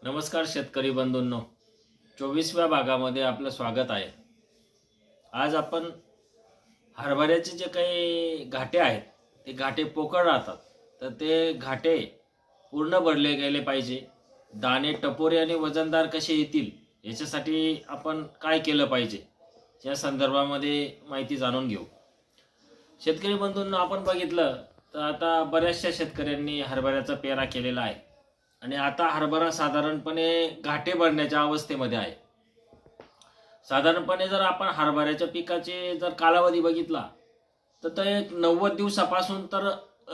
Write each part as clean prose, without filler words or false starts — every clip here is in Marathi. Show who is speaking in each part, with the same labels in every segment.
Speaker 1: नमस्कार शेतकरी बंधूंनो, 24व्या भागामध्ये आपलं स्वागत आहे. आज आपण हरभऱ्याचे जे काही घाटे आहेत, ते घाटे पोकळ राहतात. तर ते घाटे पूर्ण भरले गेले पाहिजे. दाणे टपोरे आणि वजनदार कसे येतील, याच्यासाठी आपण काय केलं पाहिजे, या संदर्भामध्ये माहिती जाणून घेऊ. शेतकरी बंधूंनो, आपण बघितलं तर आता बऱ्याचशा शेतकऱ्यांनी हरभऱ्याचा पेरा केलेला आहे आणि आता हरभरा साधारणपणे घाटे भरण्याच्या अवस्थेमध्ये आहे. साधारणपणे जर आपण हरभऱ्याच्या पिकाचे जर कालावधी बघितला तर तो एक 90 दिवसापासून तर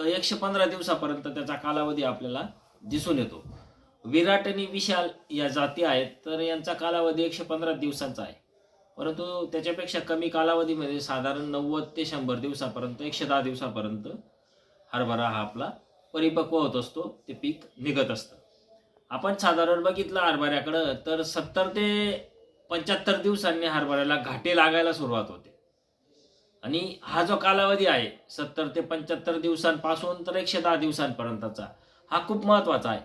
Speaker 1: 115 दिवसापर्यंत त्याचा कालावधी आपल्याला दिसून येतो. विराट आणि विशाल या जाती आहेत, तर यांचा कालावधी 115 दिवसांचा आहे. परंतु त्याच्यापेक्षा कमी कालावधीमध्ये साधारण 90 ते 100 दिवसापर्यंत 110 दिवसापर्यंत हरभरा हा आपला परिपक्व होत असतो, ते पीक निघत असतं. आपण साधारण बघितलं हरभऱ्याकडं तर 70 ते 75 दिवसांनी हरभऱ्याला घाटे लागायला सुरुवात होते. आणि हा जो कालावधी आहे 70 ते 75 दिवसांपासून तर 110 दिवसांपर्यंतचा, हा खूप महत्त्वाचा आहे.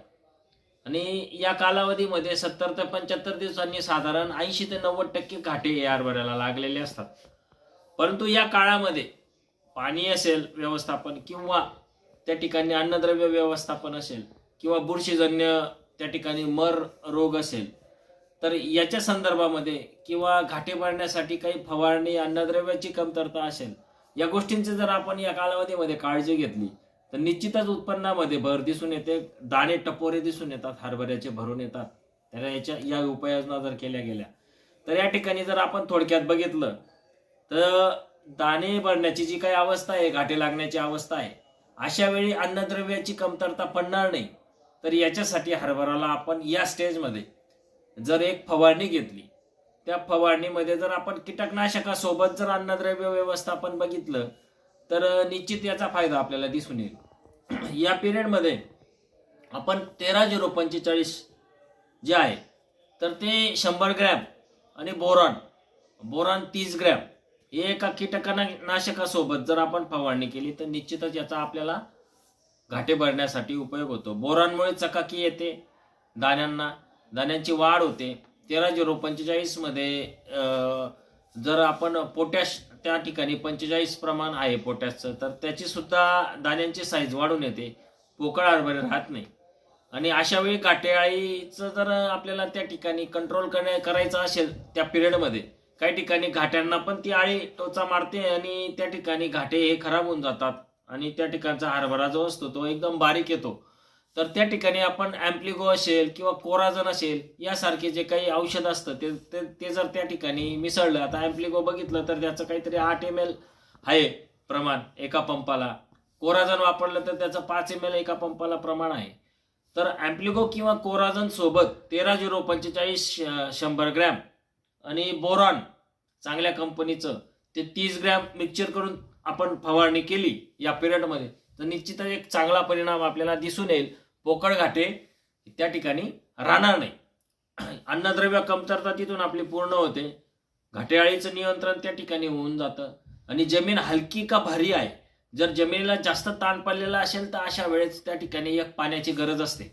Speaker 1: आणि या कालावधीमध्ये 70 ते 75 दिवसांनी साधारण 80 ते 90% घाटे या हरभऱ्याला लागलेले असतात. परंतु या काळामध्ये पाणी असेल व्यवस्थापन, किंवा त्या ठिकाणी अन्नद्रव्य व्यवस्थापन असेल, किंवा बुरशीजन्य त्या ठिकाणी मर रोग असेल, तर याच्या संदर्भामध्ये किंवा घाटे भरण्यासाठी काही फवारणी, अन्नद्रव्याची कमतरता असेल, या गोष्टींची जर आपण या कालावधीमध्ये काळजी घेतली तर निश्चितच उत्पन्नामध्ये भर दिसून येते. दाणे टपोरे दिसून येतात, हरभऱ्याचे भरून येतात. त्याला या उपाययोजना जर केल्या गेल्या तर या ठिकाणी जर आपण थोडक्यात बघितलं तर दाणे भरण्याची जी काही अवस्था आहे, घाटे लागण्याची अवस्था आहे, अशा वेळी अन्नद्रव्याची कमतरता पडणार नाही. तर याच्यासाठी हरभराला आपण या स्टेजमध्ये जर एक फवारणी घेतली, त्या फवारणीमध्ये जर आपण कीटकनाशकासोबत जर अन्नद्रव्य व्यवस्थापन बघितलं तर निश्चित याचा फायदा आपल्याला दिसून येईल. या पिरियडमध्ये आपण 13-0-45 जे आहे तर ते 100 ग्रॅम आणि बोरॉन 30 ग्रॅम हे एका कीटकनाशकासोबत जर आपण फवारणी केली तर निश्चितच याचा आपल्याला घाटे भरण्यासाठी उपयोग होतो. बोरॉनमुळे चकाकी येते, दाण्यांची वाढ होते. 13-0-45 मध्ये जर आपण पोटॅश त्या ठिकाणी 45 प्रमाण आहे पोटॅशचं, तर त्याची सुद्धा दाण्यांची साईज वाढून येते, पोकळ हरभरे राहत नाही. आणि अशा वेळी घाटेआळीचं जर आपल्याला त्या ठिकाणी कंट्रोल करायचं असेल त्या पिरियडमध्ये, काही ठिकाणी घाट्यांना पण ती आळी टोचा मारते आणि त्या ठिकाणी घाटे हे खराब होऊन जातात आणि त्या ठिकाणचा हरभरा जो असतो तो एकदम बारीक येतो. तर त्या ठिकाणी आपण ॲम्प्लिगो असेल किंवा कोराजन असेल यासारखे जे काही औषध असतं ते जर त्या ठिकाणी मिसळलं, आता ॲम्प्लिगो बघितलं तर त्याचं काहीतरी 8 ml आहे प्रमाण एका पंपाला, कोराजन वापरलं तर त्याचं 5 ml एका पंपाला प्रमाण आहे. तर ॲम्प्लिगो किंवा कोराजन सोबत 13-0-45 100 ग्रॅम आणि बोरॉन चांगल्या कंपनीचं ते 30 ग्रॅम मिक्सचर करून आपण फवारणी केली या पिरियडमध्ये तर निश्चितच एक चांगला परिणाम आपल्याला दिसून येईल. पोकळ घाटे त्या ठिकाणी राहणार नाही. अन्नद्रव्य कमतरता तिथून आपली पूर्ण होते, घाटेआळीचं नियंत्रण त्या ठिकाणी होऊन जातं. आणि जमीन हलकी का भारी आहे, जर जमिनीला जास्त ताण पडलेला असेल तर अशा वेळेस त्या ठिकाणी एक पाण्याची गरज असते.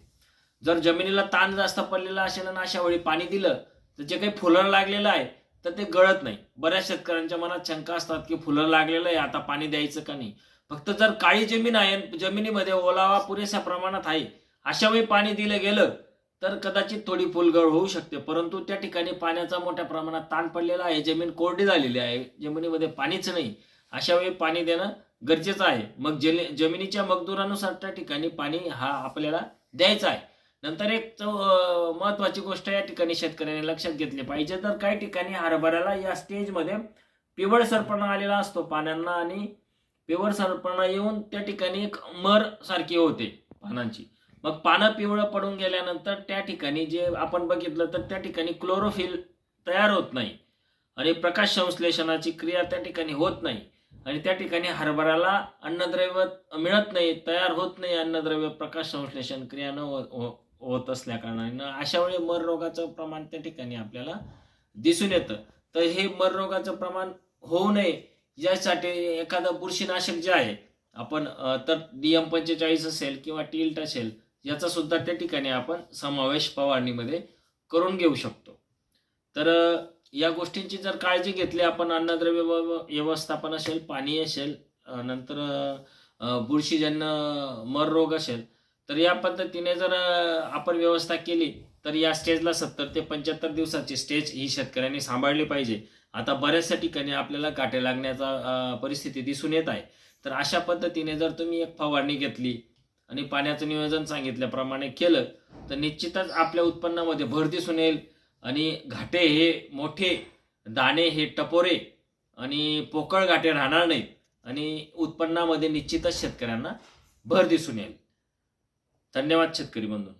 Speaker 1: जर जमिनीला ताण जास्त पडलेला असेल आणि अशा वेळी पाणी दिलं तर जे काही फुलर लागलेलं आहे तर ते गळत नाही. बऱ्याच शेतकऱ्यांच्या मनात शंका असतात की फुलर लागलेलं आहे, आता पाणी द्यायचं का नाही. फक्त जर काळी जमीन आहे, जमिनीमध्ये ओलावा पुरेशा प्रमाणात आहे, अशा वेळी पाणी दिलं गेलं तर कदाचित थोडी फुलगळ होऊ शकते. परंतु त्या ठिकाणी पाण्याचा मोठ्या प्रमाणात ताण पडलेला आहे, जमीन कोरडी झालेली आहे, जमिनीमध्ये पाणीच नाही, अशा वेळी पाणी देणं गरजेचं आहे. मग जमिनीच्या मजदुरानुसार त्या ठिकाणी पाणी हा आपल्याला द्यायचा आहे. नंतर एक महत्वाची गोष्ट या ठिकाणी शेतकऱ्यांनी लक्षात घेतली पाहिजे, तर काही ठिकाणी हरभऱ्याला या स्टेजमध्ये पिवळसरपणा आलेला असतो पानांना, आणि पिवळसरपणा येऊन त्या ठिकाणी एक मर सारखी होते पानांची. मग पानं पिवळं पडून गेल्यानंतर त्या ठिकाणी जे आपण बघितलं तर त्या ठिकाणी क्लोरोफिल तयार होत नाही आणि प्रकाश संश्लेषणाची क्रिया त्या ठिकाणी होत नाही आणि त्या ठिकाणी हरभऱ्याला अन्नद्रव्य मिळत नाही, तयार होत नाही अन्नद्रव्य, प्रकाश संश्लेषण क्रिया न होत असल्या कारणाने अशा वेळी मर रोगाचं प्रमाण त्या ठिकाणी आपल्याला दिसून येतं. तर हे मर रोगाचं प्रमाण होऊ नये यासाठी एखादं बुरशीनाशक जे आहे आपण तर DM45 असेल किंवा टिल्ट असेल याचा सुद्धा त्या ठिकाणी आपण समावेश फवारणीमध्ये करून घेऊ शकतो. तर या गोष्टींची जर काळजी घेतली आपण, अन्नद्रव्य व्यवस्थापन असेल, पाणी असेल, नंतर बुरशीजन्य मर रोग असेल, तर या पद्धतीने जर आपण व्यवस्था केली तर या स्टेजला 70 ते 75 दिवसाची स्टेज ही शेतकऱ्यांनी सांभाळली पाहिजे. आता बऱ्याचशा ठिकाणी आपल्याला काटे लागण्याचा परिस्थिती दिसून येत आहे. तर अशा पद्धतीने जर तुम्ही एक फवारणी घेतली आणि पाण्याचं नियोजन सांगितल्याप्रमाणे केलं तर निश्चितच आपल्या उत्पन्नामध्ये भर दिसून येईल आणि घाटे हे मोठे, दाणे हे टपोरे आणि पोकळ घाटे राहणार नाहीत आणि उत्पन्नामध्ये निश्चितच शेतकऱ्यांना भर दिसून येईल. धन्यवाद शेतकरी बंधू.